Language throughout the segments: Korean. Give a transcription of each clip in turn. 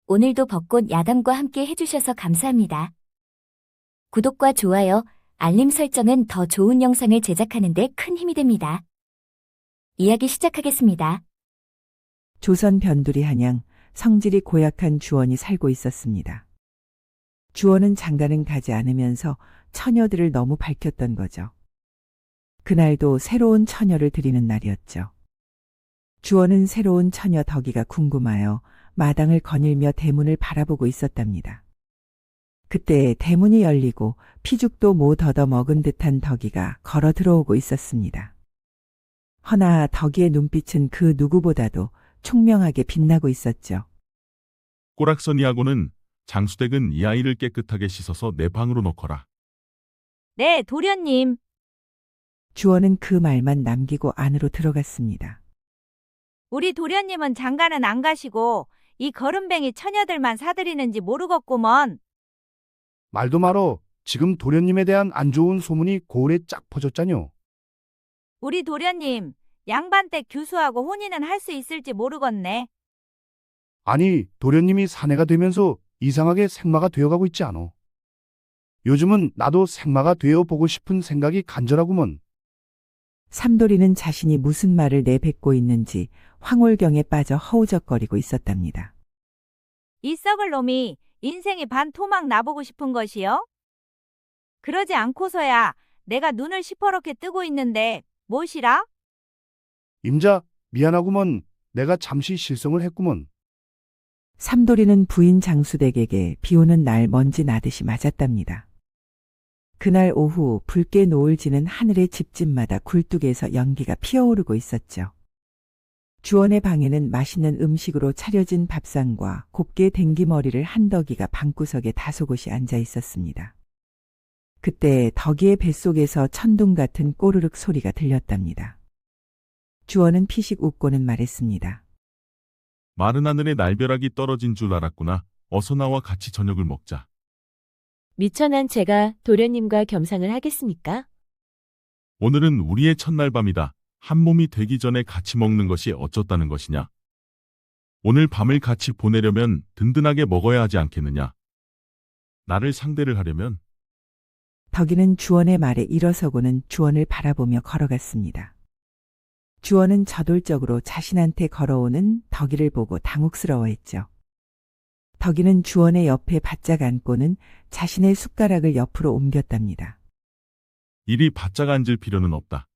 오늘도 벚꽃 야담과 함께 해주셔서 감사합니다. 구독과 좋아요, 알림 설정은 더 좋은 영상을 제작하는 데 큰 힘이 됩니다. 이야기 시작하겠습니다. 조선 변두리 한양, 성질이 고약한 주원이 살고 있었습니다. 주원은 장가는 가지 않으면서 처녀들을 너무 밝혔던 거죠. 그날도 새로운 처녀를 드리는 날이었죠. 주원은 새로운 처녀 덕이가 궁금하여 마당을 거닐며 대문을 바라보고 있었답니다. 그때 대문이 열리고 피죽도 못 얻어 먹은 듯한 덕이가 걸어 들어오고 있었습니다. 허나 덕이의 눈빛은 그 누구보다도 총명하게 빛나고 있었죠. 꼬락서니하고는 장수댁은 이 아이를 깨끗하게 씻어서 내 방으로 넣거라. 네, 도련님. 주원은 그 말만 남기고 안으로 들어갔습니다. 우리 도련님은 장가는 안 가시고 이 거름뱅이 처녀들만 사들이는지 모르겠구먼. 말도 말어. 지금 도련님에 대한 안 좋은 소문이 고을에 쫙 퍼졌잖요. 우리 도련님, 양반댁 교수하고 혼인은 할 수 있을지 모르겠네. 아니, 도련님이 사내가 되면서 이상하게 생마가 되어가고 있지 않어. 요즘은 나도 생마가 되어 보고 싶은 생각이 간절하구먼. 삼돌이는 자신이 무슨 말을 내뱉고 있는지 황홀경에 빠져 허우적거리고 있었답니다. 이 썩을 놈이 인생의 반 토막 나보고 싶은 것이요? 그러지 않고서야 내가 눈을 시퍼렇게 뜨고 있는데 무엇이라? 임자, 미안하구먼. 내가 잠시 실성을 했구먼. 삼돌이는 부인 장수댁에게 비오는 날 먼지 나듯이 맞았답니다. 그날 오후 붉게 노을 지는 하늘의 집집마다 굴뚝에서 연기가 피어오르고 있었죠. 주원의 방에는 맛있는 음식으로 차려진 밥상과 곱게 댕기머리를 한 덕이가 방구석에 다소곳이 앉아 있었습니다. 그때 덕이의 뱃속에서 천둥 같은 꼬르륵 소리가 들렸답니다. 주원은 피식 웃고는 말했습니다. 마른 하늘에 날벼락이 떨어진 줄 알았구나. 어서 나와 같이 저녁을 먹자. 미천한 제가 도련님과 겸상을 하겠습니까? 오늘은 우리의 첫날 밤이다. 한 몸이 되기 전에 같이 먹는 것이 어쩌다는 것이냐. 오늘 밤을 같이 보내려면 든든하게 먹어야 하지 않겠느냐. 나를 상대를 하려면. 덕이는 주원의 말에 일어서고는 주원을 바라보며 걸어갔습니다. 주원은 저돌적으로 자신한테 걸어오는 덕이를 보고 당혹스러워했죠. 덕이는 주원의 옆에 바짝 앉고는 자신의 숟가락을 옆으로 옮겼답니다. 이리 바짝 앉을 필요는 없다.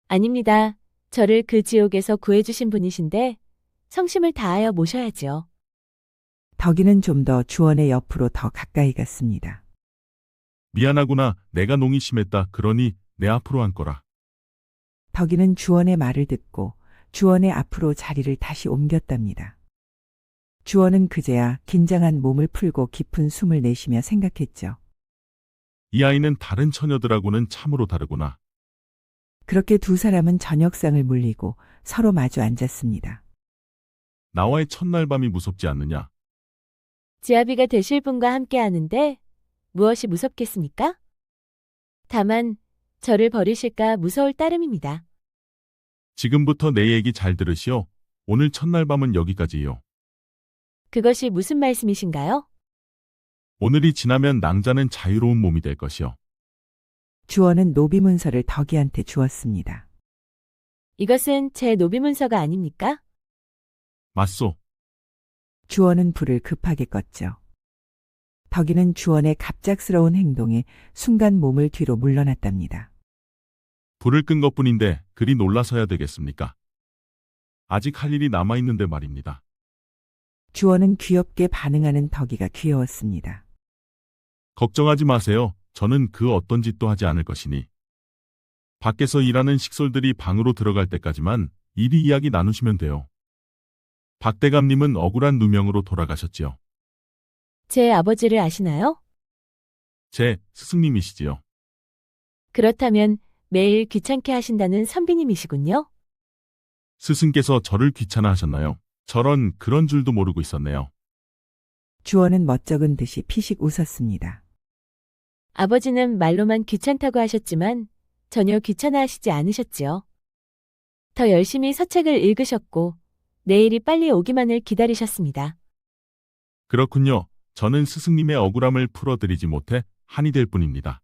아닙니다. 저를 그 지옥에서 구해주신 분이신데 성심을 다하여 모셔야지요. 덕이는 좀 더 주원의 옆으로 더 가까이 갔습니다. 미안하구나. 내가 농이 심했다. 그러니 내 앞으로 앉거라. 덕이는 주원의 말을 듣고 주원의 앞으로 자리를 다시 옮겼답니다. 주원은 그제야 긴장한 몸을 풀고 깊은 숨을 내쉬며 생각했죠. 이 아이는 다른 처녀들하고는 참으로 다르구나. 그렇게 두 사람은 저녁상을 물리고 서로 마주 앉았습니다. 나와의 첫날 밤이 무섭지 않느냐. 지아비가 되실 분과 함께 하는데 무엇이 무섭겠습니까? 다만 저를 버리실까 무서울 따름입니다. 지금부터 내 얘기 잘 들으시오. 오늘 첫날 밤은 여기까지요. 그것이 무슨 말씀이신가요? 오늘이 지나면 낭자는 자유로운 몸이 될 것이요. 주원은 노비문서를 덕이한테 주었습니다. 이것은 제 노비문서가 아닙니까? 맞소. 주원은 불을 급하게 껐죠. 덕이는 주원의 갑작스러운 행동에 순간 몸을 뒤로 물러났답니다. 불을 끈 것뿐인데 그리 놀라서야 되겠습니까? 아직 할 일이 남아있는데 말입니다. 주원은 귀엽게 반응하는 덕이가 귀여웠습니다. 걱정하지 마세요. 저는 그 어떤 짓도 하지 않을 것이니. 밖에서 일하는 식솔들이 방으로 들어갈 때까지만 이리 이야기 나누시면 돼요. 박 대감님은 억울한 누명으로 돌아가셨지요. 제 아버지를 아시나요? 제 스승님이시지요. 그렇다면 매일 귀찮게 하신다는 선비님이시군요. 스승께서 저를 귀찮아하셨나요? 저런 그런 줄도 모르고 있었네요. 주원은 멋쩍은 듯이 피식 웃었습니다. 아버지는 말로만 귀찮다고 하셨지만 전혀 귀찮아하시지 않으셨지요. 더 열심히 서책을 읽으셨고 내일이 빨리 오기만을 기다리셨습니다. 그렇군요. 저는 스승님의 억울함을 풀어드리지 못해 한이 될 뿐입니다.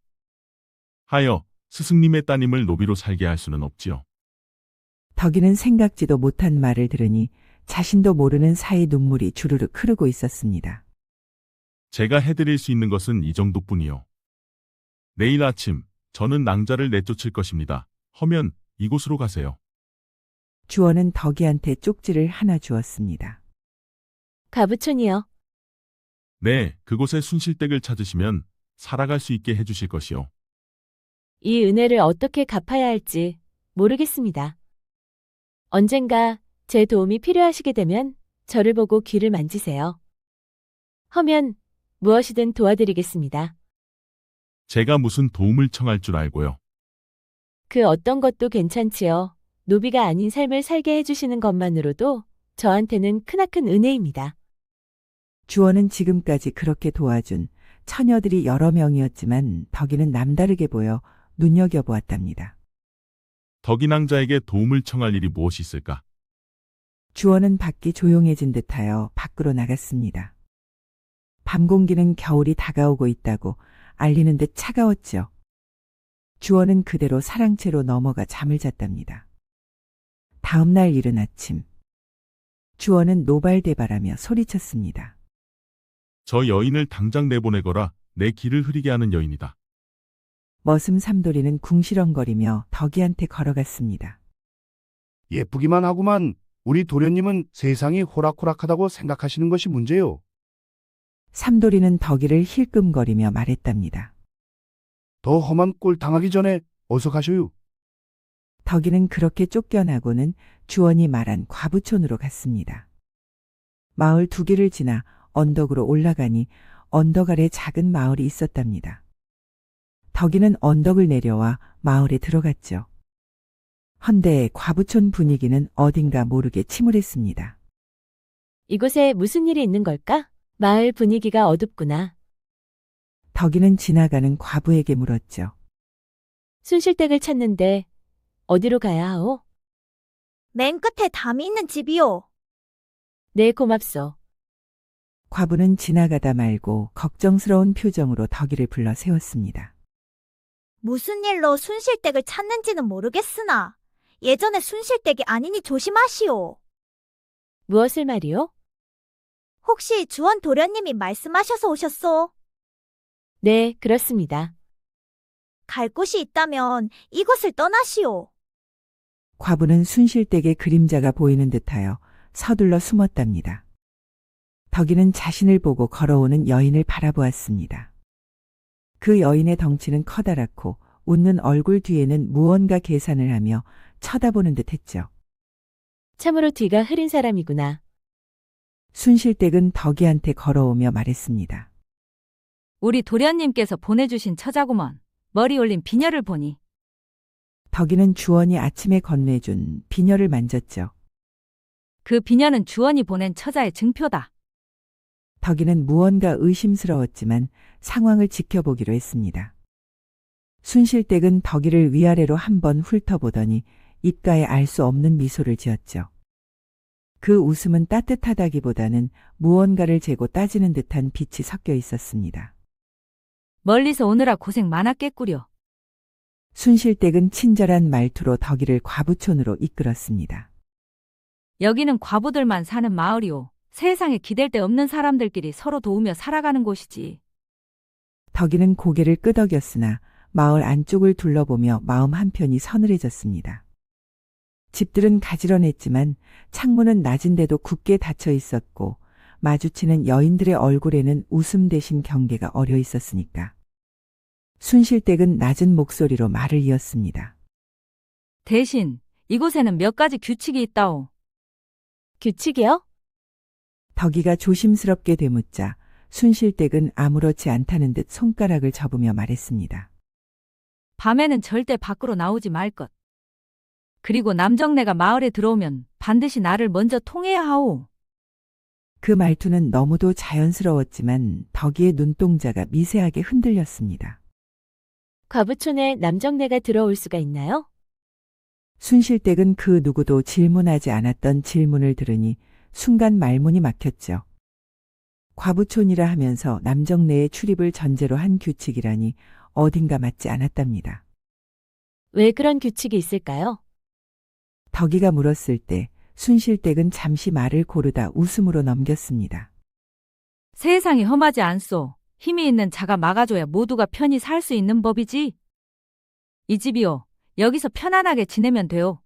하여 스승님의 따님을 노비로 살게 할 수는 없지요. 덕이는 생각지도 못한 말을 들으니 자신도 모르는 사이 눈물이 주르륵 흐르고 있었습니다. 제가 해드릴 수 있는 것은 이 정도뿐이요. 내일 아침 저는 낭자를 내쫓을 것입니다. 허면 이곳으로 가세요. 주원은 덕이한테 쪽지를 하나 주었습니다. 가부촌이요. 네, 그곳에 순실댁을 찾으시면 살아갈 수 있게 해주실 것이요. 이 은혜를 어떻게 갚아야 할지 모르겠습니다. 언젠가 제 도움이 필요하시게 되면 저를 보고 귀를 만지세요. 허면 무엇이든 도와드리겠습니다. 제가 무슨 도움을 청할 줄 알고요. 그 어떤 것도 괜찮지요. 노비가 아닌 삶을 살게 해주시는 것만으로도 저한테는 크나큰 은혜입니다. 주원은 지금까지 그렇게 도와준 처녀들이 여러 명이었지만 덕이는 남다르게 보여 눈여겨보았답니다. 덕인왕자에게 도움을 청할 일이 무엇이 있을까? 주원은 밖이 조용해진 듯하여 밖으로 나갔습니다. 밤 공기는 겨울이 다가오고 있다고 알리는 듯 차가웠죠. 주원은 그대로 사랑채로 넘어가 잠을 잤답니다. 다음 날 이른 아침, 주원은 노발대발하며 소리쳤습니다. 저 여인을 당장 내보내거라. 내 길을 흐리게 하는 여인이다. 머슴 삼돌이는 궁시렁거리며 덕이한테 걸어갔습니다. 예쁘기만 하구만. 우리 도련님은 세상이 호락호락하다고 생각하시는 것이 문제요. 삼돌이는 덕이를 힐끔거리며 말했답니다. 더 험한 꼴 당하기 전에 어서 가쇼유. 덕이는 그렇게 쫓겨나고는 주원이 말한 과부촌으로 갔습니다. 마을 두 개를 지나 언덕으로 올라가니 언덕 아래 작은 마을이 있었답니다. 덕이는 언덕을 내려와 마을에 들어갔죠. 헌데 과부촌 분위기는 어딘가 모르게 침울했습니다. 이곳에 무슨 일이 있는 걸까? 마을 분위기가 어둡구나. 덕이는 지나가는 과부에게 물었죠. 순실댁을 찾는데 어디로 가야 하오? 맨 끝에 담이 있는 집이요. 네, 고맙소. 과부는 지나가다 말고 걱정스러운 표정으로 덕이를 불러 세웠습니다. 무슨 일로 순실댁을 찾는지는 모르겠으나 예전에 순실댁이 아니니 조심하시오. 무엇을 말이오? 혹시 주원 도련님이 말씀하셔서 오셨소? 네, 그렇습니다. 갈 곳이 있다면 이곳을 떠나시오. 과부는 순실댁의 그림자가 보이는 듯하여 서둘러 숨었답니다. 덕이는 자신을 보고 걸어오는 여인을 바라보았습니다. 그 여인의 덩치는 커다랗고 웃는 얼굴 뒤에는 무언가 계산을 하며 쳐다보는 듯 했죠. 참으로 뒤가 흐린 사람이구나. 순실댁은 덕이한테 걸어오며 말했습니다. 우리 도련님께서 보내주신 처자구먼. 머리 올린 비녀를 보니. 덕이는 주원이 아침에 건네준 비녀를 만졌죠. 그 비녀는 주원이 보낸 처자의 증표다. 덕이는 무언가 의심스러웠지만 상황을 지켜보기로 했습니다. 순실댁은 덕이를 위아래로 한번 훑어보더니 입가에 알 수 없는 미소를 지었죠. 그 웃음은 따뜻하다기보다는 무언가를 재고 따지는 듯한 빛이 섞여 있었습니다. 멀리서 오느라 고생 많았겠구려. 순실댁은 친절한 말투로 덕이를 과부촌으로 이끌었습니다. 여기는 과부들만 사는 마을이오. 세상에 기댈 데 없는 사람들끼리 서로 도우며 살아가는 곳이지. 덕이는 고개를 끄덕였으나 마을 안쪽을 둘러보며 마음 한편이 서늘해졌습니다. 집들은 가지런했지만 창문은 낮은데도 굳게 닫혀 있었고 마주치는 여인들의 얼굴에는 웃음 대신 경계가 어려 있었으니까. 순실댁은 낮은 목소리로 말을 이었습니다. 대신 이곳에는 몇 가지 규칙이 있다오. 규칙이요? 덕이가 조심스럽게 되묻자 순실댁은 아무렇지 않다는 듯 손가락을 접으며 말했습니다. 밤에는 절대 밖으로 나오지 말 것. 그리고 남정네가 마을에 들어오면 반드시 나를 먼저 통해야 하오. 그 말투는 너무도 자연스러웠지만 덕이의 눈동자가 미세하게 흔들렸습니다. 과부촌에 남정네가 들어올 수가 있나요? 순실댁은 그 누구도 질문하지 않았던 질문을 들으니 순간 말문이 막혔죠. 과부촌이라 하면서 남정네의 출입을 전제로 한 규칙이라니 어딘가 맞지 않았답니다. 왜 그런 규칙이 있을까요? 덕이가 물었을 때 순실댁은 잠시 말을 고르다 웃음으로 넘겼습니다. 세상이 험하지 않소. 힘이 있는 자가 막아줘야 모두가 편히 살 수 있는 법이지. 이 집이요. 여기서 편안하게 지내면 돼요.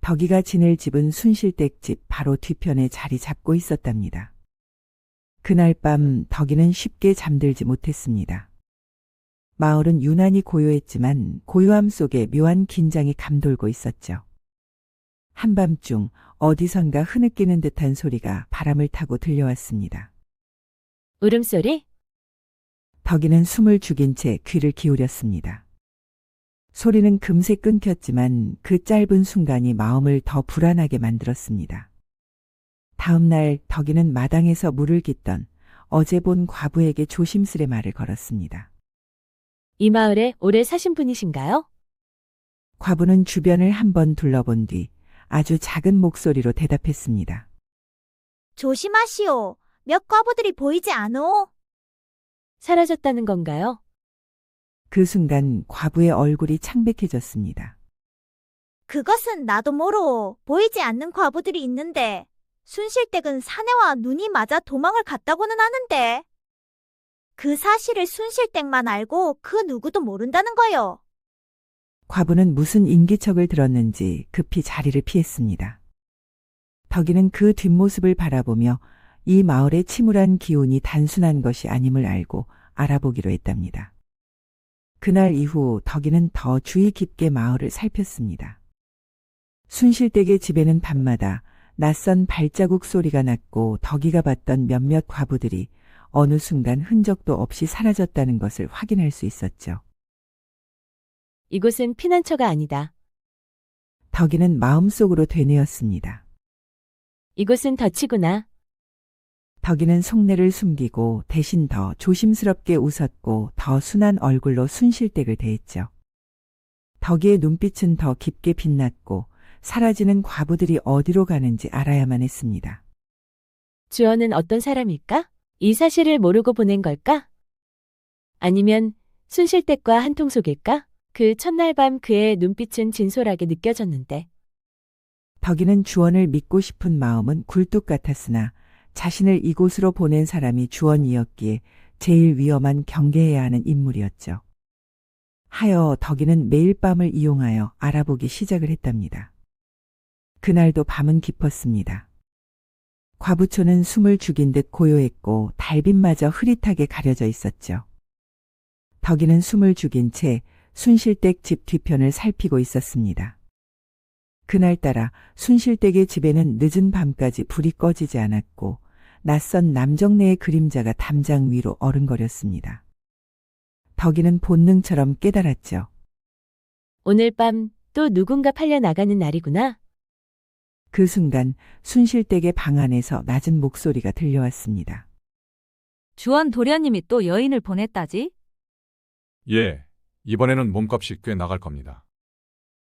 덕이가 지낼 집은 순실댁 집 바로 뒤편에 자리 잡고 있었답니다. 그날 밤 덕이는 쉽게 잠들지 못했습니다. 마을은 유난히 고요했지만 고요함 속에 묘한 긴장이 감돌고 있었죠. 한밤중 어디선가 흐느끼는 듯한 소리가 바람을 타고 들려왔습니다. 울음소리? 덕이는 숨을 죽인 채 귀를 기울였습니다. 소리는 금세 끊겼지만 그 짧은 순간이 마음을 더 불안하게 만들었습니다. 다음 날 덕이는 마당에서 물을 깃던 어제 본 과부에게 조심스레 말을 걸었습니다. 이 마을에 오래 사신 분이신가요? 과부는 주변을 한번 둘러본 뒤 아주 작은 목소리로 대답했습니다. 조심하시오. 몇 과부들이 보이지 않오. 사라졌다는 건가요? 그 순간 과부의 얼굴이 창백해졌습니다. 그것은 나도 모르오. 보이지 않는 과부들이 있는데 순실댁은 사내와 눈이 맞아 도망을 갔다고는 하는데 그 사실을 순실댁만 알고 그 누구도 모른다는 거요. 과부는 무슨 인기척을 들었는지 급히 자리를 피했습니다. 덕이는 그 뒷모습을 바라보며 이 마을의 침울한 기운이 단순한 것이 아님을 알고 알아보기로 했답니다. 그날 이후 덕이는 더 주의 깊게 마을을 살폈습니다. 순실댁의 집에는 밤마다 낯선 발자국 소리가 났고 덕이가 봤던 몇몇 과부들이 어느 순간 흔적도 없이 사라졌다는 것을 확인할 수 있었죠. 이곳은 피난처가 아니다. 덕이는 마음속으로 되뇌었습니다. 이곳은 덫이구나. 덕이는 속내를 숨기고 대신 더 조심스럽게 웃었고 더 순한 얼굴로 순실댁을 대했죠. 덕이의 눈빛은 더 깊게 빛났고 사라지는 과부들이 어디로 가는지 알아야만 했습니다. 주원은 어떤 사람일까? 이 사실을 모르고 보낸 걸까? 아니면 순실댁과 한통속일까? 그 첫날 밤 그의 눈빛은 진솔하게 느껴졌는데 덕이는 주원을 믿고 싶은 마음은 굴뚝 같았으나 자신을 이곳으로 보낸 사람이 주원이었기에 제일 위험한 경계해야 하는 인물이었죠. 하여 덕이는 매일 밤을 이용하여 알아보기 시작을 했답니다. 그날도 밤은 깊었습니다. 과부촌은 숨을 죽인 듯 고요했고 달빛마저 흐릿하게 가려져 있었죠. 덕이는 숨을 죽인 채 순실댁 집 뒤편을 살피고 있었습니다. 그날따라 순실댁의 집에는 늦은 밤까지 불이 꺼지지 않았고 낯선 남정네의 그림자가 담장 위로 어른거렸습니다. 덕이는 본능처럼 깨달았죠. 오늘 밤 또 누군가 팔려 나가는 날이구나. 그 순간 순실댁의 방 안에서 낮은 목소리가 들려왔습니다. 주원 도련님이 또 여인을 보냈다지? 예, 이번에는 몸값이 꽤 나갈 겁니다.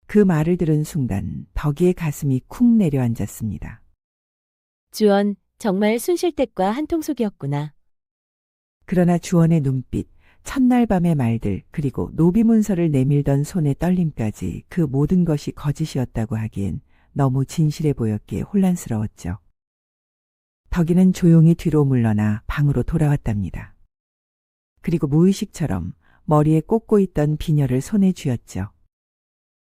그 말을 들은 순간 덕이의 가슴이 쿵 내려앉았습니다. 주원, 정말 순실댁과 한통속이었구나. 그러나 주원의 눈빛, 첫날 밤의 말들, 그리고 노비문서를 내밀던 손의 떨림까지 그 모든 것이 거짓이었다고 하기엔 너무 진실해 보였기에 혼란스러웠죠. 덕이는 조용히 뒤로 물러나 방으로 돌아왔답니다. 그리고 무의식처럼 머리에 꽂고 있던 비녀를 손에 쥐었죠.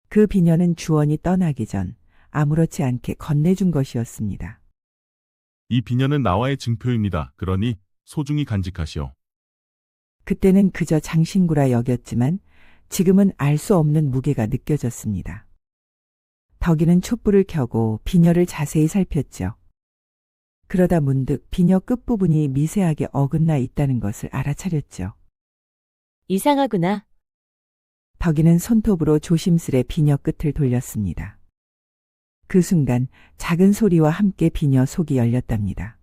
그 비녀는 주원이 떠나기 전 아무렇지 않게 건네준 것이었습니다. 이 비녀는 나와의 증표입니다. 그러니 소중히 간직하시오. 그때는 그저 장신구라 여겼지만 지금은 알 수 없는 무게가 느껴졌습니다. 덕이는 촛불을 켜고 비녀를 자세히 살폈죠. 그러다 문득 비녀 끝부분이 미세하게 어긋나 있다는 것을 알아차렸죠. 이상하구나. 덕이는 손톱으로 조심스레 비녀 끝을 돌렸습니다. 그 순간 작은 소리와 함께 비녀 속이 열렸답니다.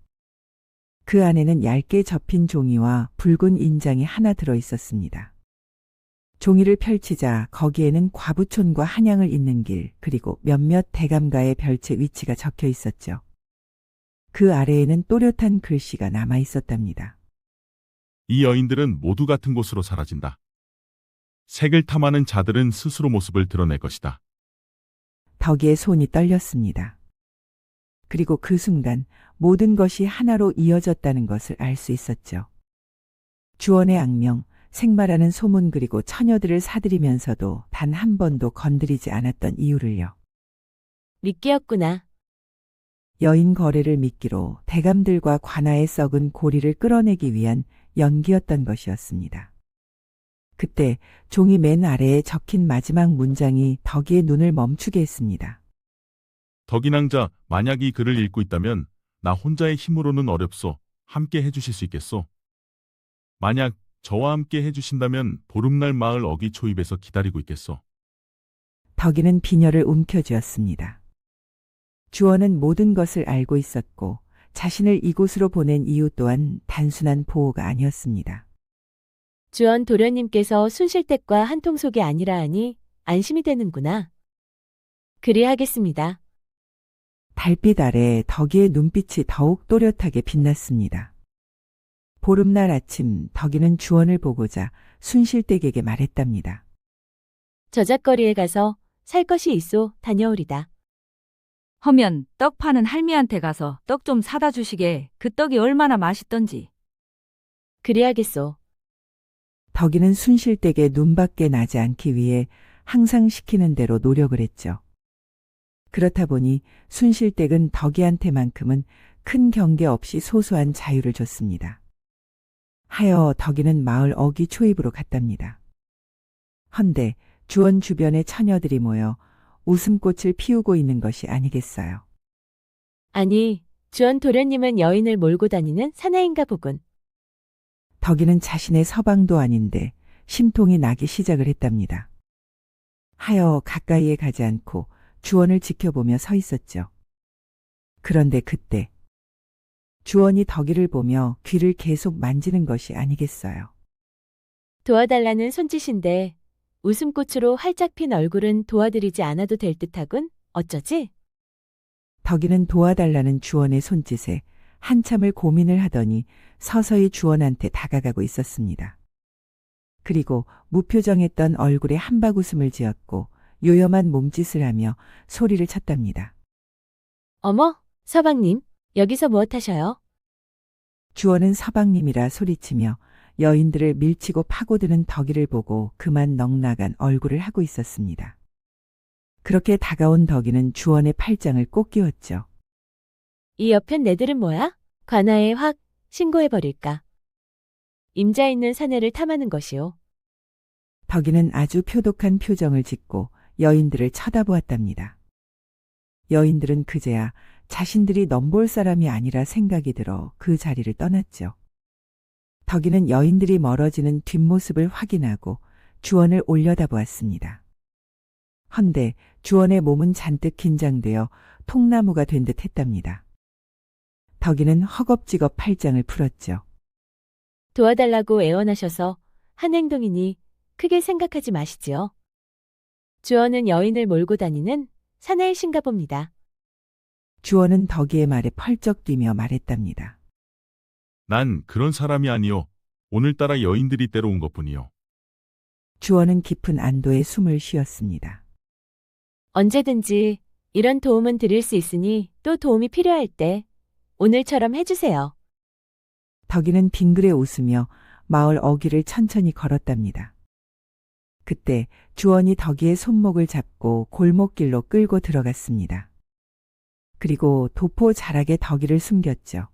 그 안에는 얇게 접힌 종이와 붉은 인장이 하나 들어 있었습니다. 종이를 펼치자 거기에는 과부촌과 한양을 잇는 길, 그리고 몇몇 대감가의 별채 위치가 적혀 있었죠. 그 아래에는 또렷한 글씨가 남아 있었답니다. 이 여인들은 모두 같은 곳으로 사라진다. 색을 탐하는 자들은 스스로 모습을 드러낼 것이다. 덕이의 손이 떨렸습니다. 그리고 그 순간 모든 것이 하나로 이어졌다는 것을 알 수 있었죠. 주원의 악명, 생마라는 소문 그리고 처녀들을 사들이면서도 단 한 번도 건드리지 않았던 이유를요. 미끼였구나. 여인 거래를 미끼로 대감들과 관아에 썩은 고리를 끌어내기 위한 연기였던 것이었습니다. 그때 종이 맨 아래에 적힌 마지막 문장이 덕이의 눈을 멈추게 했습니다. 덕인왕자, 만약 이 글을 읽고 있다면 나 혼자의 힘으로는 어렵소. 함께 해주실 수 있겠소? 만약 저와 함께 해주신다면 보름날 마을 어기 초입에서 기다리고 있겠소. 덕이는 비녀를 움켜쥐었습니다. 주원은 모든 것을 알고 있었고 자신을 이곳으로 보낸 이유 또한 단순한 보호가 아니었습니다. 주원 도련님께서 순실댁과 한통속이 아니라 하니 안심이 되는구나. 그리하겠습니다. 달빛 아래 덕이의 눈빛이 더욱 또렷하게 빛났습니다. 보름날 아침 덕이는 주원을 보고자 순실댁에게 말했답니다. 저작거리에 가서 살 것이 있어 다녀오리다. 허면 떡 파는 할미한테 가서 떡 좀 사다 주시게. 그 떡이 얼마나 맛있던지. 그리하겠소. 덕이는 순실댁의 눈밖에 나지 않기 위해 항상 시키는 대로 노력을 했죠. 그렇다 보니 순실댁은 덕이한테만큼은 큰 경계 없이 소소한 자유를 줬습니다. 하여 덕이는 마을 어기 초입으로 갔답니다. 헌데 주원 주변의 처녀들이 모여 웃음꽃을 피우고 있는 것이 아니겠어요. 아니, 주원 도련님은 여인을 몰고 다니는 사나이인가 보군. 덕이는 자신의 서방도 아닌데 심통이 나기 시작을 했답니다. 하여 가까이에 가지 않고 주원을 지켜보며 서 있었죠. 그런데 그때 주원이 덕이를 보며 귀를 계속 만지는 것이 아니겠어요. 도와달라는 손짓인데 웃음꽃으로 활짝 핀 얼굴은 도와드리지 않아도 될 듯하군. 어쩌지? 덕이는 도와달라는 주원의 손짓에 한참을 고민을 하더니 서서히 주원한테 다가가고 있었습니다. 그리고 무표정했던 얼굴에 한박웃음을 지었고 요염한 몸짓을 하며 소리를 쳤답니다. 어머, 서방님, 여기서 무엇 하셔요? 주원은 서방님이라 소리치며 여인들을 밀치고 파고드는 덕이를 보고 그만 넉나간 얼굴을 하고 있었습니다. 그렇게 다가온 덕이는 주원의 팔짱을 꼭 끼웠죠. 이 옆엔 내들은 뭐야? 관아에 확 신고해버릴까? 임자 있는 사내를 탐하는 것이오. 덕이는 아주 표독한 표정을 짓고 여인들을 쳐다보았답니다. 여인들은 그제야 자신들이 넘볼 사람이 아니라 생각이 들어 그 자리를 떠났죠. 덕이는 여인들이 멀어지는 뒷모습을 확인하고 주원을 올려다보았습니다. 헌데 주원의 몸은 잔뜩 긴장되어 통나무가 된 듯 했답니다. 덕이는 허겁지겁 팔짱을 풀었죠. 도와달라고 애원하셔서 한 행동이니 크게 생각하지 마시지요. 주원은 여인을 몰고 다니는 사나이신가 봅니다. 주원은 덕이의 말에 펄쩍 뛰며 말했답니다. 난 그런 사람이 아니요. 오늘따라 여인들이 때려온 것뿐이요. 주원은 깊은 안도의 숨을 쉬었습니다. 언제든지 이런 도움은 드릴 수 있으니 또 도움이 필요할 때 오늘처럼 해주세요. 덕이는 빙그레 웃으며 마을 어귀를 천천히 걸었답니다. 그때 주원이 덕이의 손목을 잡고 골목길로 끌고 들어갔습니다. 그리고 도포 자락에 덕이를 숨겼죠.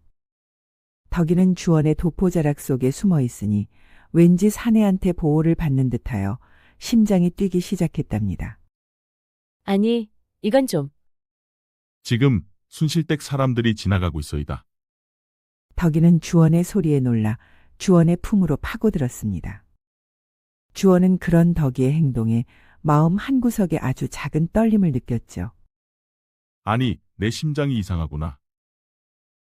덕이는 주원의 도포 자락 속에 숨어 있으니 왠지 사내한테 보호를 받는 듯하여 심장이 뛰기 시작했답니다. 아니, 이건 좀. 지금 순실댁 사람들이 지나가고 있어이다. 덕이는 주원의 소리에 놀라 주원의 품으로 파고들었습니다. 주원은 그런 덕이의 행동에 마음 한구석에 아주 작은 떨림을 느꼈죠. 아니, 내 심장이 이상하구나.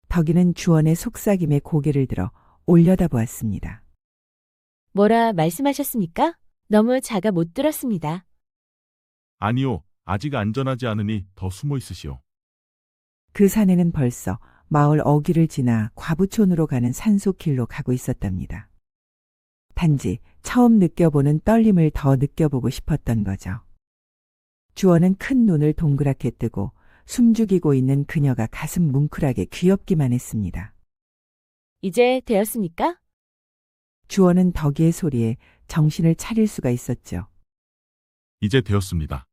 덕이는 주원의 속삭임에 고개를 들어 올려다보았습니다. 뭐라 말씀하셨습니까? 너무 작아 못 들었습니다. 아니요, 아직 안전하지 않으니 더 숨어 있으시오. 그 산에는 벌써 마을 어귀를 지나 과부촌으로 가는 산속길로 가고 있었답니다. 단지 처음 느껴보는 떨림을 더 느껴보고 싶었던 거죠. 주원은 큰 눈을 동그랗게 뜨고 숨죽이고 있는 그녀가 가슴 뭉클하게 귀엽기만 했습니다. 이제 되었습니까? 주원은 덕이의 소리에 정신을 차릴 수가 있었죠. 이제 되었습니다.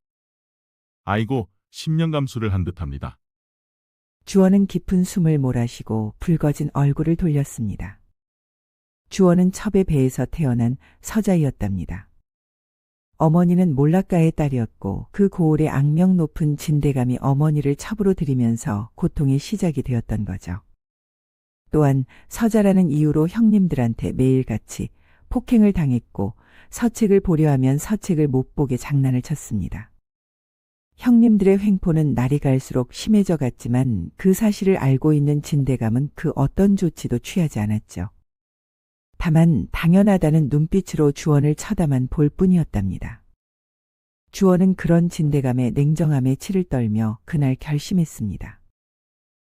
아이고, 10년 감수를 한 듯합니다. 주원은 깊은 숨을 몰아쉬고 붉어진 얼굴을 돌렸습니다. 주원은 첩의 배에서 태어난 서자이었답니다. 어머니는 몰락가의 딸이었고 그 고을의 악명 높은 진대감이 어머니를 첩으로 들이면서 고통의 시작이 되었던 거죠. 또한 서자라는 이유로 형님들한테 매일같이 폭행을 당했고 서책을 보려 하면 서책을 못 보게 장난을 쳤습니다. 형님들의 횡포는 날이 갈수록 심해져 갔지만 그 사실을 알고 있는 진대감은 그 어떤 조치도 취하지 않았죠. 다만 당연하다는 눈빛으로 주원을 쳐다만 볼 뿐이었답니다. 주원은 그런 진대감의 냉정함에 치를 떨며 그날 결심했습니다.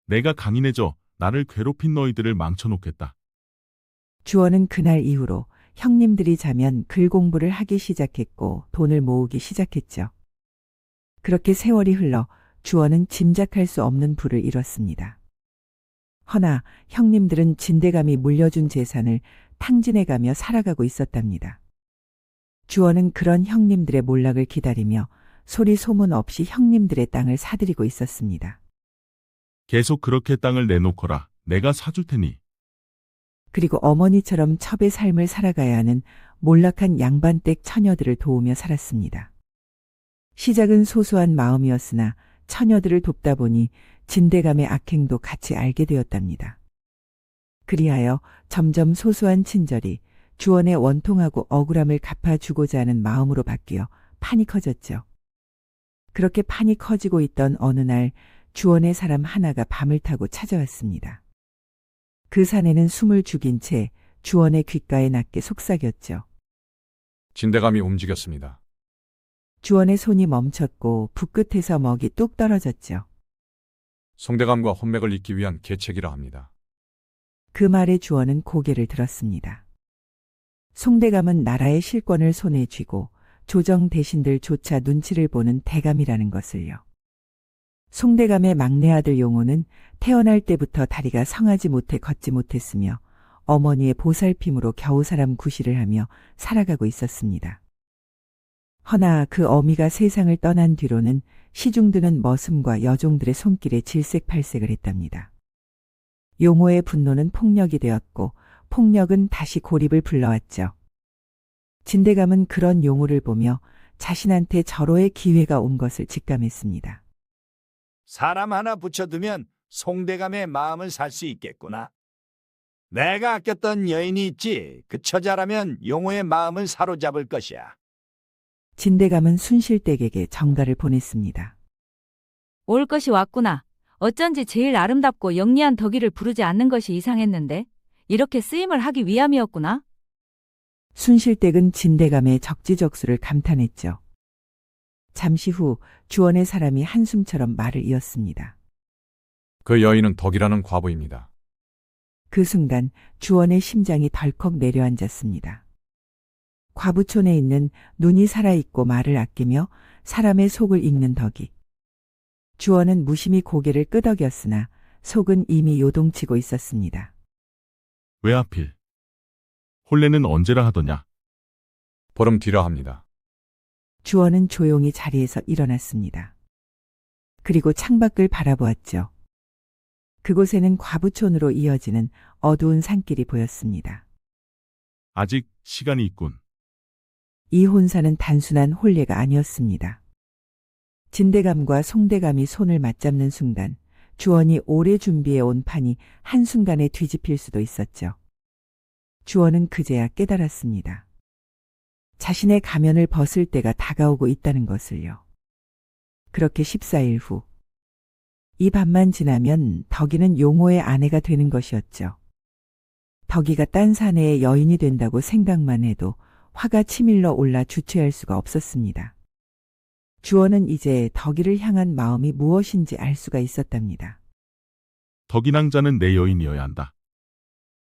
내가 강인해져 나를 괴롭힌 너희들을 망쳐놓겠다. 주원은 그날 이후로 형님들이 자면 글 공부를 하기 시작했고 돈을 모으기 시작했죠. 그렇게 세월이 흘러 주원은 짐작할 수 없는 부를 이뤘습니다. 허나 형님들은 진대감이 물려준 재산을 탕진해가며 살아가고 있었답니다. 주원은 그런 형님들의 몰락을 기다리며 소리 소문 없이 형님들의 땅을 사들이고 있었습니다. 계속 그렇게 땅을 내놓거라. 내가 사줄 테니. 그리고 어머니처럼 첩의 삶을 살아가야 하는 몰락한 양반댁 처녀들을 도우며 살았습니다. 시작은 소소한 마음이었으나 처녀들을 돕다 보니 진대감의 악행도 같이 알게 되었답니다. 그리하여 점점 소소한 친절이 주원의 원통하고 억울함을 갚아주고자 하는 마음으로 바뀌어 판이 커졌죠. 그렇게 판이 커지고 있던 어느 날 주원의 사람 하나가 밤을 타고 찾아왔습니다. 그 사내는 숨을 죽인 채 주원의 귓가에 낮게 속삭였죠. 진대감이 움직였습니다. 주원의 손이 멈췄고 붓끝에서 먹이 뚝 떨어졌죠. 송대감과 혼맥을 잇기 위한 계책이라 합니다. 그 말에 주원은 고개를 들었습니다. 송대감은 나라의 실권을 손에 쥐고 조정 대신들조차 눈치를 보는 대감이라는 것을요. 송대감의 막내 아들 용호는 태어날 때부터 다리가 성하지 못해 걷지 못했으며 어머니의 보살핌으로 겨우 사람 구실을 하며 살아가고 있었습니다. 허나 그 어미가 세상을 떠난 뒤로는 시중드는 머슴과 여종들의 손길에 질색팔색을 했답니다. 용호의 분노는 폭력이 되었고 폭력은 다시 고립을 불러왔죠. 진대감은 그런 용호를 보며 자신한테 절호의 기회가 온 것을 직감했습니다. 사람 하나 붙여두면 송대감의 마음을 살 수 있겠구나. 내가 아꼈던 여인이 있지. 그 처자라면 용호의 마음을 사로잡을 것이야. 진대감은 순실댁에게 정가를 보냈습니다. 올 것이 왔구나. 어쩐지 제일 아름답고 영리한 덕이를 부르지 않는 것이 이상했는데 이렇게 쓰임을 하기 위함이었구나. 순실댁은 진대감의 적지적수를 감탄했죠. 잠시 후 주원의 사람이 한숨처럼 말을 이었습니다. 그 여인은 덕이라는 과부입니다. 그 순간 주원의 심장이 덜컥 내려앉았습니다. 과부촌에 있는 눈이 살아있고 말을 아끼며 사람의 속을 읽는 덕이. 주원은 무심히 고개를 끄덕였으나 속은 이미 요동치고 있었습니다. 왜 하필? 혼례는 언제라 하더냐? 보름 뒤라 합니다. 주원은 조용히 자리에서 일어났습니다. 그리고 창밖을 바라보았죠. 그곳에는 과부촌으로 이어지는 어두운 산길이 보였습니다. 아직 시간이 있군. 이 혼사는 단순한 혼례가 아니었습니다. 진대감과 송대감이 손을 맞잡는 순간 주원이 오래 준비해온 판이 한순간에 뒤집힐 수도 있었죠. 주원은 그제야 깨달았습니다. 자신의 가면을 벗을 때가 다가오고 있다는 것을요. 그렇게 14일 후, 이 밤만 지나면 덕이는 용호의 아내가 되는 것이었죠. 덕이가 딴 사내의 여인이 된다고 생각만 해도 화가 치밀러 올라 주체할 수가 없었습니다. 주원은 이제 덕이를 향한 마음이 무엇인지 알 수가 있었답니다. 덕인왕자는 내 여인이어야 한다.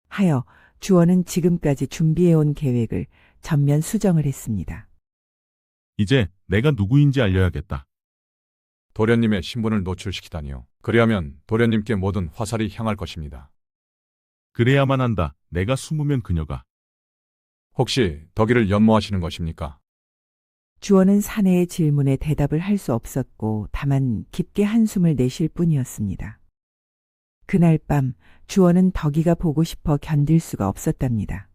하여 주원은 지금까지 준비해온 계획을 전면 수정을 했습니다. 이제 내가 누구인지 알려야겠다. 도련님의 신분을 노출시키다니요. 그리하면 도련님께 모든 화살이 향할 것입니다. 그래야만 한다. 내가 숨으면 그녀가. 혹시 덕이를 연모하시는 것입니까? 주원은 사내의 질문에 대답을 할 수 없었고 다만 깊게 한숨을 내쉴 뿐이었습니다. 그날 밤 주원은 덕이가 보고 싶어 견딜 수가 없었답니다.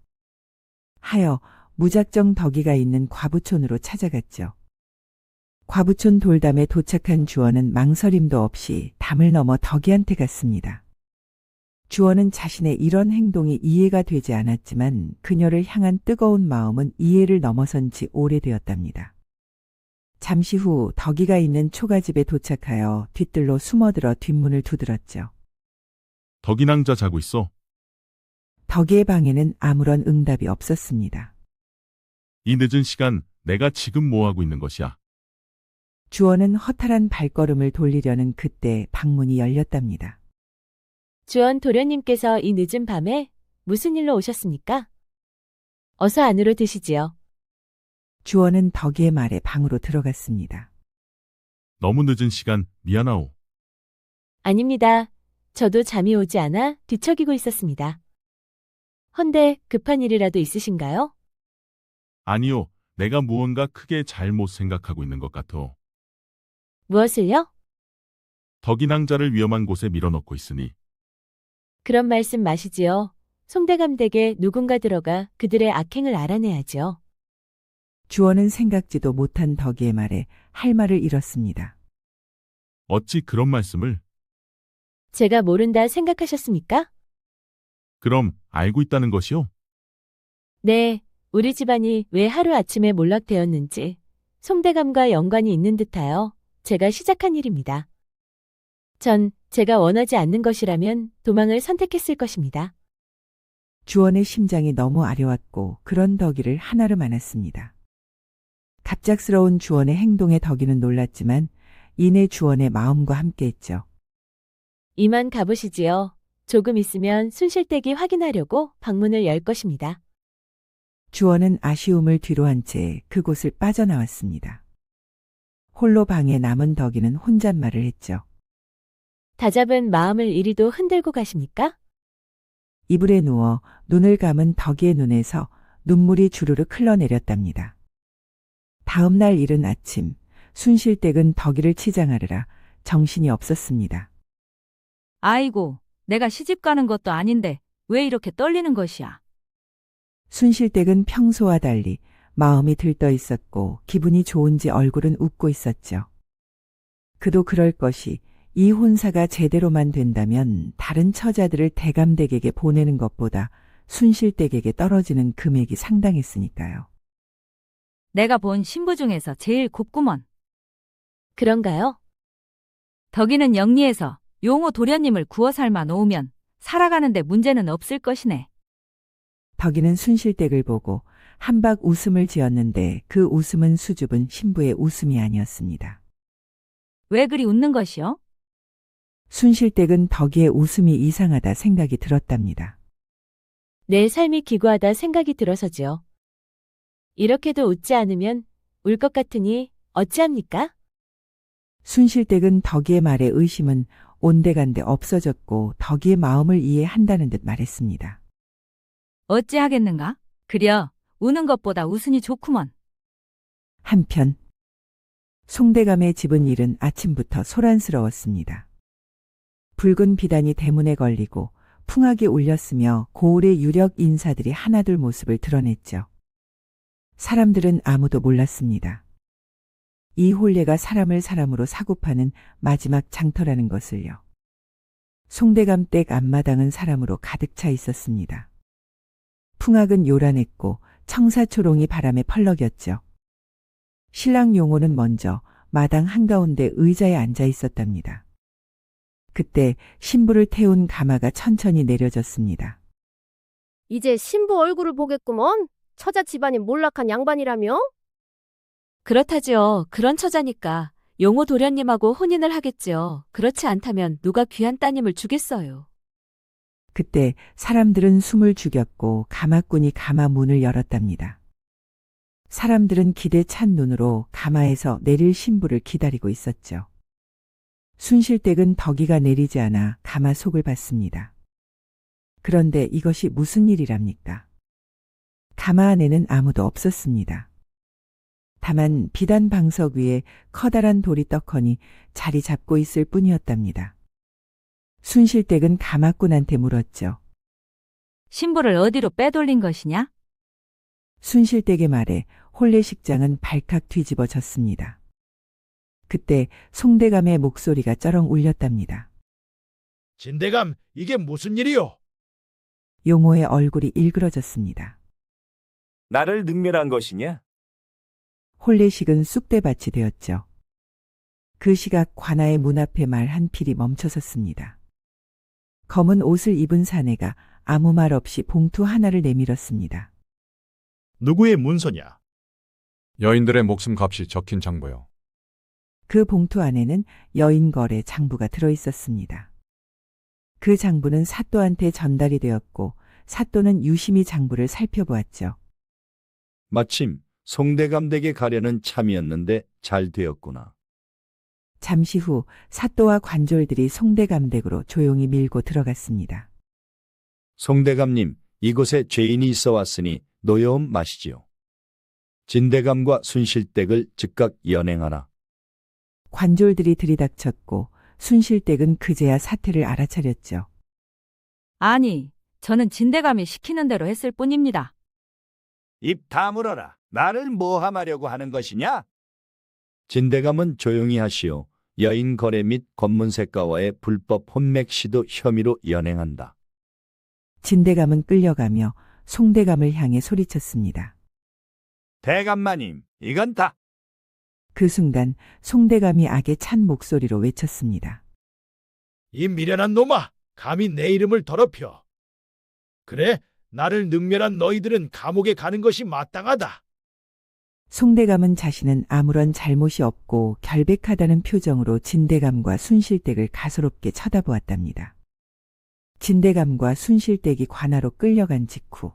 하여 무작정 덕이가 있는 과부촌으로 찾아갔죠. 과부촌 돌담에 도착한 주원은 망설임도 없이 담을 넘어 덕이한테 갔습니다. 주원은 자신의 이런 행동이 이해가 되지 않았지만 그녀를 향한 뜨거운 마음은 이해를 넘어선 지 오래되었답니다. 잠시 후 덕이가 있는 초가집에 도착하여 뒤뜰로 숨어들어 뒷문을 두드렸죠. 덕인왕자 자고 있어. 덕이의 방에는 아무런 응답이 없었습니다. 이 늦은 시간 내가 지금 뭐 하고 있는 것이야? 주원은 허탈한 발걸음을 돌리려는 그때 방문이 열렸답니다. 주원 도련님께서 이 늦은 밤에 무슨 일로 오셨습니까? 어서 안으로 드시지요. 주원은 덕이의 말에 방으로 들어갔습니다. 너무 늦은 시간 미안하오. 아닙니다. 저도 잠이 오지 않아 뒤척이고 있었습니다. 헌데 급한 일이라도 있으신가요? 아니요. 내가 무언가 크게 잘못 생각하고 있는 것 같아. 무엇을요? 덕인왕자를 위험한 곳에 밀어넣고 있으니 그런 말씀 마시지요. 송대감 댁에 누군가 들어가 그들의 악행을 알아내야지요. 주원은 생각지도 못한 덕이의 말에 할 말을 잃었습니다. 어찌 그런 말씀을? 제가 모른다 생각하셨습니까? 그럼 알고 있다는 것이요? 네, 우리 집안이 왜 하루아침에 몰락되었는지 송대감과 연관이 있는 듯하여 제가 시작한 일입니다. 전 제가 원하지 않는 것이라면 도망을 선택했을 것입니다. 주원의 심장이 너무 아려왔고 그런 덕이를 한아름 안았습니다. 갑작스러운 주원의 행동에 덕이는 놀랐지만 이내 주원의 마음과 함께했죠. 이만 가보시지요. 조금 있으면 순실댁이 확인하려고 방문을 열 것입니다. 주원은 아쉬움을 뒤로한 채 그곳을 빠져나왔습니다. 홀로 방에 남은 덕이는 혼잣말을 했죠. 다잡은 마음을 이리도 흔들고 가십니까? 이불에 누워 눈을 감은 덕이의 눈에서 눈물이 주르륵 흘러내렸답니다. 다음 날 이른 아침 순실댁은 덕이를 치장하느라 정신이 없었습니다. 아이고, 내가 시집 가는 것도 아닌데 왜 이렇게 떨리는 것이야? 순실댁은 평소와 달리 마음이 들떠 있었고 기분이 좋은지 얼굴은 웃고 있었죠. 그도 그럴 것이 이 혼사가 제대로만 된다면 다른 처자들을 대감댁에게 보내는 것보다 순실댁에게 떨어지는 금액이 상당했으니까요. 내가 본 신부 중에서 제일 곱구먼. 그런가요? 덕이는 영리해서 용호 도련님을 구워 삶아 놓으면 살아가는데 문제는 없을 것이네. 덕이는 순실댁을 보고 한박 웃음을 지었는데 그 웃음은 수줍은 신부의 웃음이 아니었습니다. 왜 그리 웃는 것이요? 순실댁은 덕이의 웃음이 이상하다 생각이 들었답니다. 내 삶이 기구하다 생각이 들어서지요. 이렇게도 웃지 않으면 울 것 같으니 어찌합니까? 순실댁은 덕이의 말에 의심은 온데간데 없어졌고 덕이의 마음을 이해한다는 듯 말했습니다. 어찌하겠는가? 그려 우는 것보다 웃으니 좋구먼. 한편 송대감의 집은 이른 아침부터 소란스러웠습니다. 붉은 비단이 대문에 걸리고 풍악이 울렸으며 고을의 유력 인사들이 하나둘 모습을 드러냈죠. 사람들은 아무도 몰랐습니다. 이 혼례가 사람을 사람으로 사고파는 마지막 장터라는 것을요. 송대감 댁 앞마당은 사람으로 가득 차 있었습니다. 풍악은 요란했고 청사초롱이 바람에 펄럭였죠. 신랑 용호는 먼저 마당 한가운데 의자에 앉아 있었답니다. 그때 신부를 태운 가마가 천천히 내려졌습니다. 이제 신부 얼굴을 보겠구먼. 처자 집안이 몰락한 양반이라며? 그렇다지요. 그런 처자니까 용호 도련님하고 혼인을 하겠지요. 그렇지 않다면 누가 귀한 따님을 주겠어요. 그때 사람들은 숨을 죽였고 가마꾼이 가마 문을 열었답니다. 사람들은 기대 찬 눈으로 가마에서 내릴 신부를 기다리고 있었죠. 순실댁은 덕이가 내리지 않아 가마 속을 봤습니다. 그런데 이것이 무슨 일이랍니까? 가마 안에는 아무도 없었습니다. 다만 비단 방석 위에 커다란 돌이 떡하니 자리 잡고 있을 뿐이었답니다. 순실댁은 가마꾼한테 물었죠. 신부를 어디로 빼돌린 것이냐? 순실댁의 말에 혼례식장은 발칵 뒤집어졌습니다. 그때 송대감의 목소리가 쩌렁 울렸답니다. 진대감, 이게 무슨 일이요? 용호의 얼굴이 일그러졌습니다. 나를 능멸한 것이냐? 혼례식은 쑥대밭이 되었죠. 그 시각 관아의 문 앞에 말 한 필이 멈춰섰습니다. 검은 옷을 입은 사내가 아무 말 없이 봉투 하나를 내밀었습니다. 누구의 문서냐? 여인들의 목숨 값이 적힌 장부요. 그 봉투 안에는 여인거래 장부가 들어 있었습니다. 그 장부는 사또한테 전달이 되었고 사또는 유심히 장부를 살펴보았죠. 마침 송대감 댁에 가려는 참이었는데 잘 되었구나. 잠시 후 사또와 관졸들이 송대감 댁으로 조용히 밀고 들어갔습니다. 송대감님, 이곳에 죄인이 있어 왔으니 노여움 마시지요. 진대감과 순실댁을 즉각 연행하라. 관졸들이 들이닥쳤고 순실댁은 그제야 사태를 알아차렸죠. 아니, 저는 진대감이 시키는 대로 했을 뿐입니다. 입 다물어라. 나를 모함하려고 하는 것이냐? 진대감은 조용히 하시오. 여인 거래 및 권문색가와의 불법 혼맥 시도 혐의로 연행한다. 진대감은 끌려가며 송대감을 향해 소리쳤습니다. 대감마님, 이건 다. 그 순간 송대감이 악에 찬 목소리로 외쳤습니다. 이 미련한 놈아, 감히 내 이름을 더럽혀. 그래, 나를 능멸한 너희들은 감옥에 가는 것이 마땅하다. 송대감은 자신은 아무런 잘못이 없고 결백하다는 표정으로 진대감과 순실댁을 가소롭게 쳐다보았답니다. 진대감과 순실댁이 관아로 끌려간 직후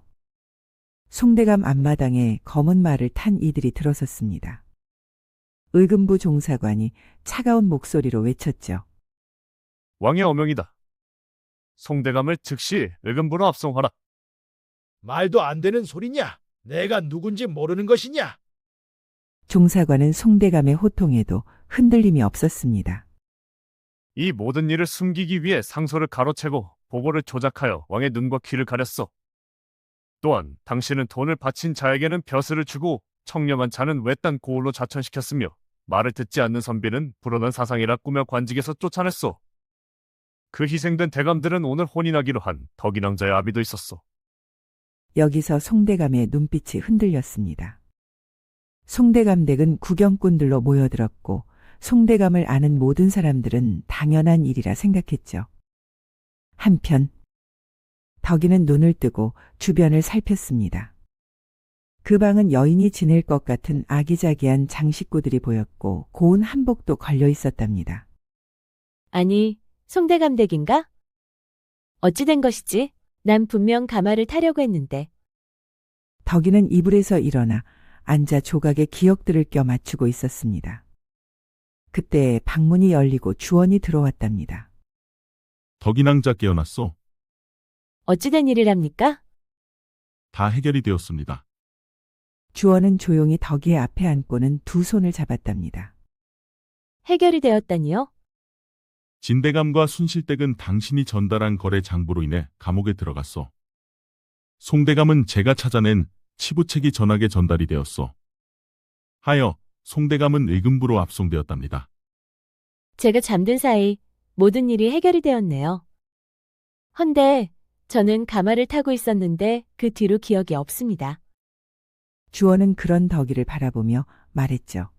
송대감 앞마당에 검은 말을 탄 이들이 들어섰습니다. 의금부 종사관이 차가운 목소리로 외쳤죠. 왕의 어명이다. 송대감을 즉시 의금부로 압송하라. 말도 안 되는 소리냐? 내가 누군지 모르는 것이냐? 종사관은 송대감의 호통에도 흔들림이 없었습니다. 이 모든 일을 숨기기 위해 상소를 가로채고 보고를 조작하여 왕의 눈과 귀를 가렸어. 또한 당신은 돈을 바친 자에게는 벼슬을 주고 청렴한 자는 외딴 고을로 자천시켰으며 말을 듣지 않는 선비는 불온한 사상이라 꾸며 관직에서 쫓아냈소. 그 희생된 대감들은 오늘 혼인하기로 한 덕인왕자의 아비도 있었소. 여기서 송대감의 눈빛이 흔들렸습니다. 송대감 댁은 구경꾼들로 모여들었고 송대감을 아는 모든 사람들은 당연한 일이라 생각했죠. 한편 덕이는 눈을 뜨고 주변을 살폈습니다. 그 방은 여인이 지낼 것 같은 아기자기한 장식구들이 보였고 고운 한복도 걸려 있었답니다. 아니, 송대감 댁인가? 어찌 된 것이지? 난 분명 가마를 타려고 했는데. 덕이는 이불에서 일어나 앉아 조각에 기억들을 껴 맞추고 있었습니다. 그때 방문이 열리고 주원이 들어왔답니다. 덕인왕자 깨어났소. 어찌 된 일이랍니까? 다 해결이 되었습니다. 주원은 조용히 덕이의 앞에 앉고는 두 손을 잡았답니다. 해결이 되었다니요? 진대감과 순실댁은 당신이 전달한 거래 장부로 인해 감옥에 들어갔소. 송대감은 제가 찾아낸 치부책이 전하게 전달이 되었소. 하여 송대감은 의금부로 압송되었답니다. 제가 잠든 사이 모든 일이 해결이 되었네요. 헌데 저는 가마를 타고 있었는데 그 뒤로 기억이 없습니다. 주원은 그런 덕이를 바라보며 말했죠.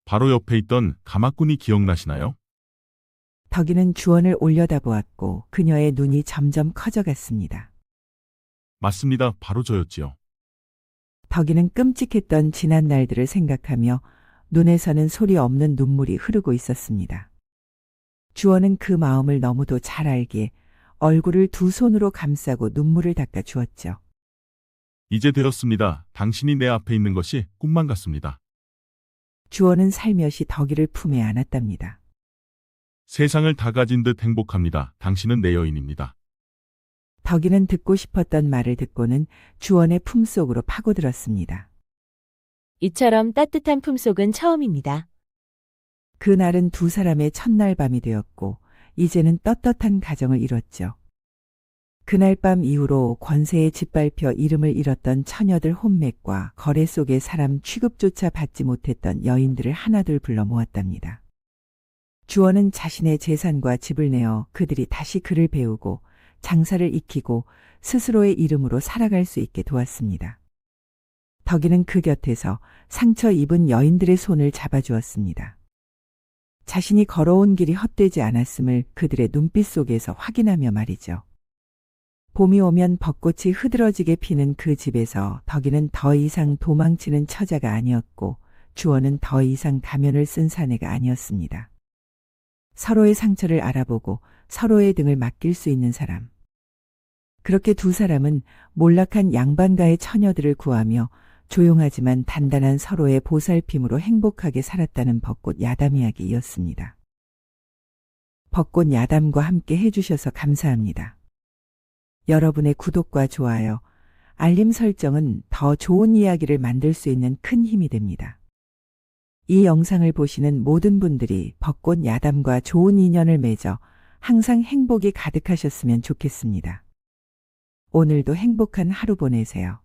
바로 옆에 있던 가마꾼이 기억나시나요? 덕이는 주원을 올려다보았고 그녀의 눈이 점점 커져갔습니다. 맞습니다. 바로 저였지요. 덕이는 끔찍했던 지난 날들을 생각하며 눈에서는 소리 없는 눈물이 흐르고 있었습니다. 주원은 그 마음을 너무도 잘 알기에 얼굴을 두 손으로 감싸고 눈물을 닦아 주었죠. 이제 되었습니다. 당신이 내 앞에 있는 것이 꿈만 같습니다. 주원은 살며시 덕이를 품에 안았답니다. 세상을 다 가진 듯 행복합니다. 당신은 내 여인입니다. 덕이는 듣고 싶었던 말을 듣고는 주원의 품속으로 파고들었습니다. 이처럼 따뜻한 품속은 처음입니다. 그날은 두 사람의 첫날 밤이 되었고 이제는 떳떳한 가정을 이뤘죠. 그날 밤 이후로 권세에 짓밟혀 이름을 잃었던 처녀들 혼맥과 거래 속의 사람 취급조차 받지 못했던 여인들을 하나둘 불러 모았답니다. 주원은 자신의 재산과 집을 내어 그들이 다시 글을 배우고 장사를 익히고 스스로의 이름으로 살아갈 수 있게 도왔습니다. 덕이는 그 곁에서 상처 입은 여인들의 손을 잡아주었습니다. 자신이 걸어온 길이 헛되지 않았음을 그들의 눈빛 속에서 확인하며 말이죠. 봄이 오면 벚꽃이 흐드러지게 피는 그 집에서 덕이는 더 이상 도망치는 처자가 아니었고 주원은 더 이상 가면을 쓴 사내가 아니었습니다. 서로의 상처를 알아보고 서로의 등을 맡길 수 있는 사람. 그렇게 두 사람은 몰락한 양반가의 처녀들을 구하며 조용하지만 단단한 서로의 보살핌으로 행복하게 살았다는 벚꽃 야담 이야기였습니다. 벚꽃 야담과 함께 해주셔서 감사합니다. 여러분의 구독과 좋아요, 알림 설정은 더 좋은 이야기를 만들 수 있는 큰 힘이 됩니다. 이 영상을 보시는 모든 분들이 벚꽃 야담과 좋은 인연을 맺어 항상 행복이 가득하셨으면 좋겠습니다. 오늘도 행복한 하루 보내세요.